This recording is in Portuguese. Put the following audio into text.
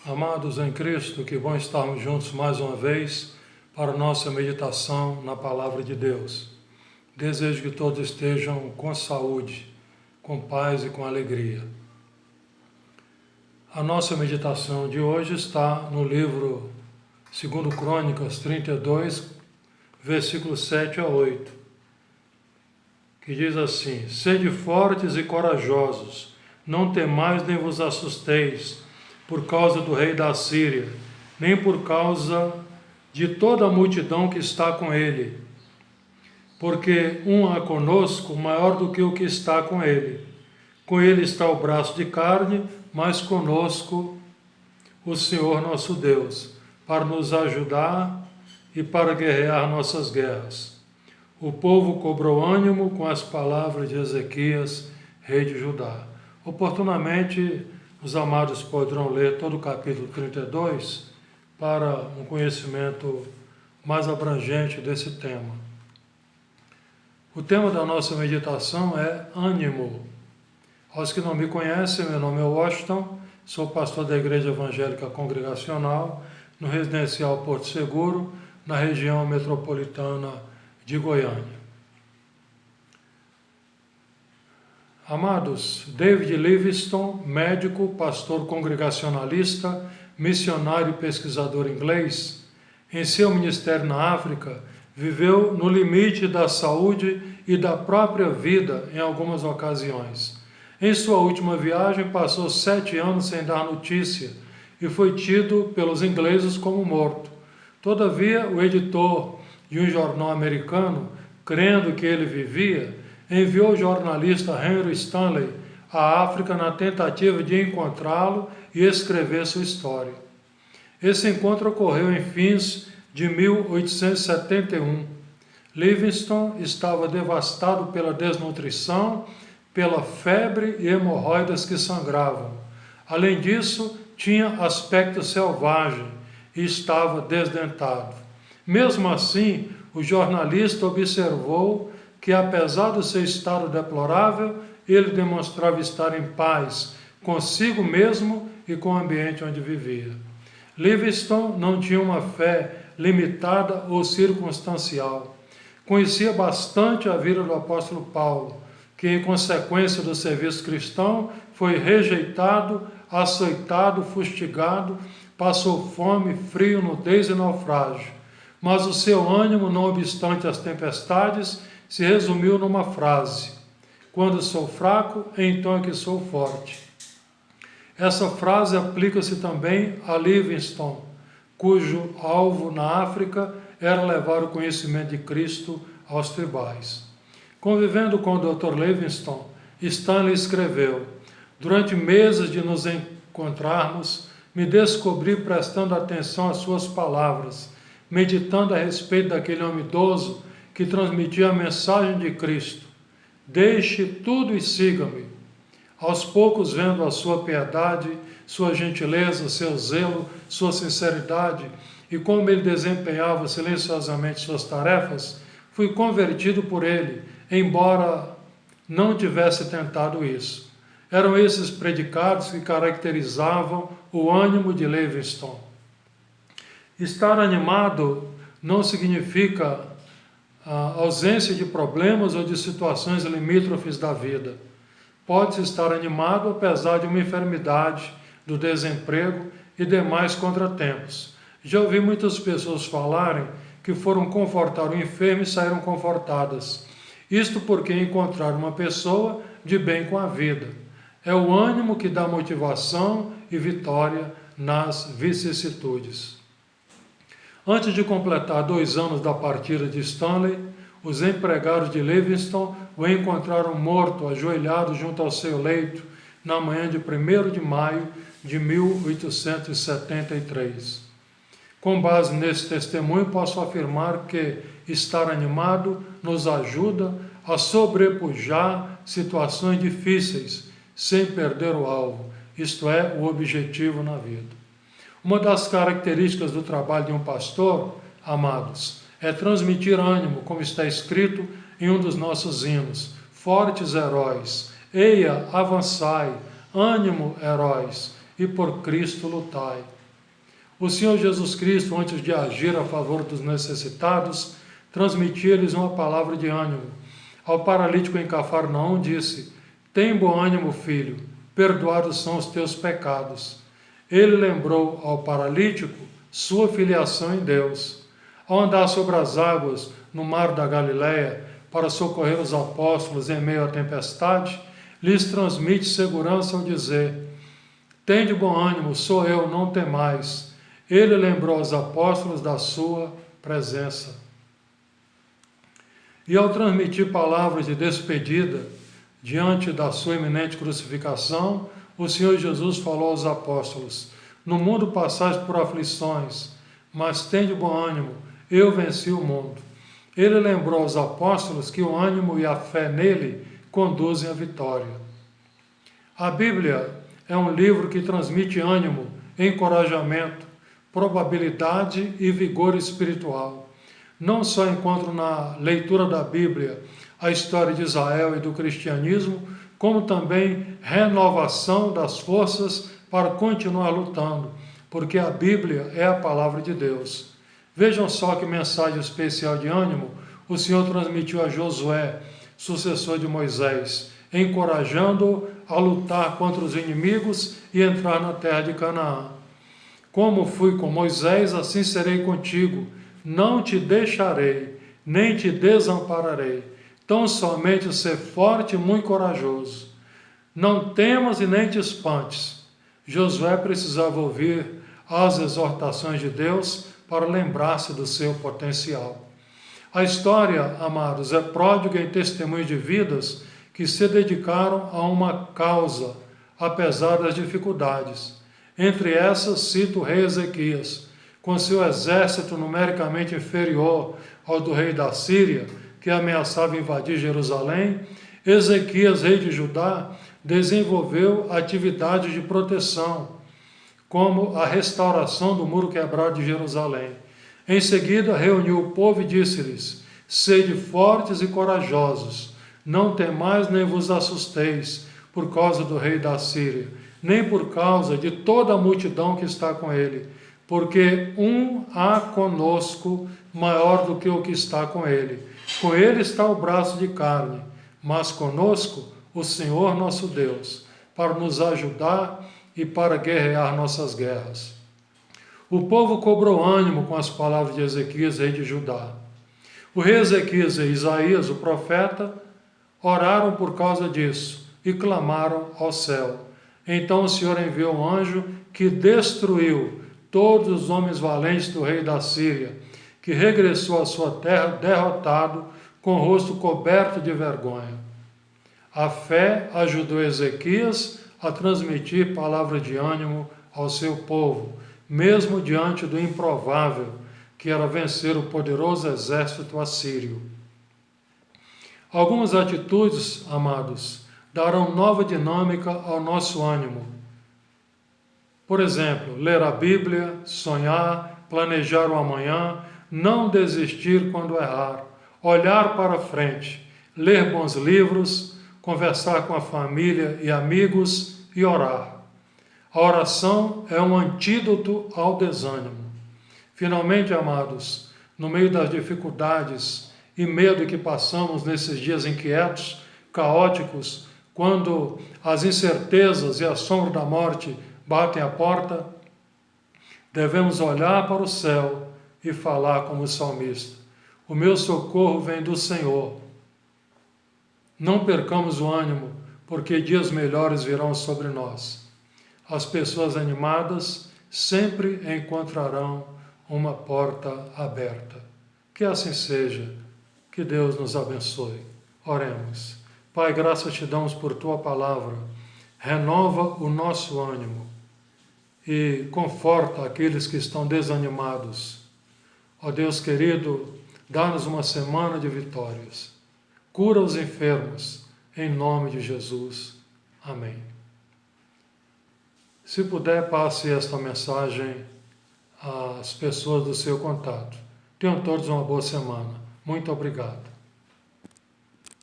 Amados em Cristo, que bom estarmos juntos mais uma vez para a nossa meditação na Palavra de Deus. Desejo que todos estejam com saúde, com paz e com alegria. A nossa meditação de hoje está no livro 2 Crônicas 32, versículos 7 a 8, que diz assim: Sede fortes e corajosos, não temais nem vos assusteis, por causa do rei da Síria, nem por causa de toda a multidão que está com ele. Porque um há conosco maior do que o que está com ele. Com ele está o braço de carne, mas conosco o Senhor nosso Deus, para nos ajudar e para guerrear nossas guerras. O povo cobrou ânimo com as palavras de Ezequias, rei de Judá. Oportunamente, os amados poderão ler todo o capítulo 32 para um conhecimento mais abrangente desse tema. O tema da nossa meditação é ânimo. Aos que não me conhecem, meu nome é Washington, sou pastor da Igreja Evangélica Congregacional, no Residencial Porto Seguro, na região metropolitana de Goiânia. Amados, David Livingstone, médico, pastor congregacionalista, missionário e pesquisador inglês, em seu ministério na África, viveu no limite da saúde e da própria vida em algumas ocasiões. Em sua última viagem, passou 7 anos sem dar notícia e foi tido pelos ingleses como morto. Todavia, o editor de um jornal americano, crendo que ele vivia, enviou o jornalista Henry Stanley à África na tentativa de encontrá-lo e escrever sua história. Esse encontro ocorreu em fins de 1871. Livingstone estava devastado pela desnutrição, pela febre e hemorroidas que sangravam. Além disso, tinha aspecto selvagem e estava desdentado. Mesmo assim, o jornalista observou que, apesar do seu estado deplorável, ele demonstrava estar em paz consigo mesmo e com o ambiente onde vivia. Livingstone não tinha uma fé limitada ou circunstancial. Conhecia bastante a vida do apóstolo Paulo, que, em consequência do serviço cristão, foi rejeitado, açoitado, fustigado, passou fome, frio, nudez e naufrágio. Mas o seu ânimo, não obstante as tempestades, se resumiu numa frase: quando sou fraco, então é que sou forte. Essa frase aplica-se também a Livingstone, cujo alvo na África era levar o conhecimento de Cristo aos tribais. Convivendo com o Dr. Livingstone, Stanley escreveu: durante meses de nos encontrarmos, me descobri prestando atenção às suas palavras, meditando a respeito daquele homem idoso que transmitia a mensagem de Cristo. Deixe tudo e siga-me. Aos poucos, vendo a sua piedade, sua gentileza, seu zelo, sua sinceridade e como ele desempenhava silenciosamente suas tarefas, fui convertido por ele, embora não tivesse tentado isso. Eram esses predicados que caracterizavam o ânimo de Livingstone. Estar animado não significa a ausência de problemas ou de situações limítrofes da vida. Pode-se estar animado apesar de uma enfermidade, do desemprego e demais contratempos. Já ouvi muitas pessoas falarem que foram confortar o enfermo e saíram confortadas. Isto porque encontraram uma pessoa de bem com a vida. É o ânimo que dá motivação e vitória nas vicissitudes. Antes de completar 2 anos da partida de Stanley, os empregados de Livingstone o encontraram morto, ajoelhado junto ao seu leito, na manhã de 1º de maio de 1873. Com base nesse testemunho, posso afirmar que estar animado nos ajuda a sobrepujar situações difíceis, sem perder o alvo, isto é, o objetivo na vida. Uma das características do trabalho de um pastor, amados, é transmitir ânimo, como está escrito em um dos nossos hinos: fortes heróis, eia, avançai, ânimo, heróis, e por Cristo lutai. O Senhor Jesus Cristo, antes de agir a favor dos necessitados, transmitia-lhes uma palavra de ânimo. Ao paralítico em Cafarnaum disse: tem bom ânimo, filho, perdoados são os teus pecados. Ele lembrou ao paralítico sua filiação em Deus. Ao andar sobre as águas no mar da Galileia para socorrer os apóstolos em meio à tempestade, lhes transmite segurança ao dizer: tende bom ânimo, sou eu, não temais. Ele lembrou aos apóstolos da sua presença. E ao transmitir palavras de despedida diante da sua iminente crucificação, o Senhor Jesus falou aos apóstolos: no mundo passais por aflições, mas tende bom ânimo, eu venci o mundo. Ele lembrou aos apóstolos que o ânimo e a fé nele conduzem à vitória. A Bíblia é um livro que transmite ânimo, encorajamento, probabilidade e vigor espiritual. Não só encontro na leitura da Bíblia a história de Israel e do cristianismo, como também renovação das forças para continuar lutando, porque a Bíblia é a palavra de Deus. Vejam só que mensagem especial de ânimo o Senhor transmitiu a Josué, sucessor de Moisés, encorajando-o a lutar contra os inimigos e entrar na terra de Canaã. Como fui com Moisés, assim serei contigo. Não te deixarei, nem te desampararei. Tão somente ser forte e muito corajoso. Não temas e nem te espantes. Josué precisava ouvir as exortações de Deus para lembrar-se do seu potencial. A história, amados, é pródiga em testemunho de vidas que se dedicaram a uma causa, apesar das dificuldades. Entre essas, cito o rei Ezequias, com seu exército numericamente inferior ao do rei da Síria, que ameaçava invadir Jerusalém. Ezequias, rei de Judá, desenvolveu atividades de proteção, como a restauração do muro quebrado de Jerusalém. Em seguida, reuniu o povo e disse-lhes: sede fortes e corajosos, não temais nem vos assusteis por causa do rei da Síria, nem por causa de toda a multidão que está com ele, porque um há conosco maior do que o que está com ele. Com ele está o braço de carne, mas conosco o Senhor nosso Deus, para nos ajudar e para guerrear nossas guerras. O povo cobrou ânimo com as palavras de Ezequias, rei de Judá. O rei Ezequias e Isaías, o profeta, oraram por causa disso e clamaram ao céu. Então o Senhor enviou um anjo que destruiu todos os homens valentes do rei da Síria, que regressou à sua terra derrotado, com o rosto coberto de vergonha. A fé ajudou Ezequias a transmitir palavras de ânimo ao seu povo, mesmo diante do improvável, que era vencer o poderoso exército assírio. Algumas atitudes, amados, darão nova dinâmica ao nosso ânimo. Por exemplo, ler a Bíblia, sonhar, planejar o amanhã, não desistir quando errar, olhar para frente, ler bons livros, conversar com a família e amigos e orar. A oração é um antídoto ao desânimo. Finalmente, amados, no meio das dificuldades e medo que passamos nesses dias inquietos, caóticos, quando as incertezas e a sombra da morte batem à porta, devemos olhar para o céu e falar como o salmista: o meu socorro vem do Senhor. Não percamos o ânimo, porque dias melhores virão sobre nós. As pessoas animadas sempre encontrarão uma porta aberta. Que assim seja. Que Deus nos abençoe. Oremos. Pai, graças te damos por tua palavra. Renova o nosso ânimo e conforta aqueles que estão desanimados. Ó Deus querido, dá-nos uma semana de vitórias. Cura os enfermos, em nome de Jesus. Amém. Se puder, passe esta mensagem às pessoas do seu contato. Tenham todos uma boa semana. Muito obrigado.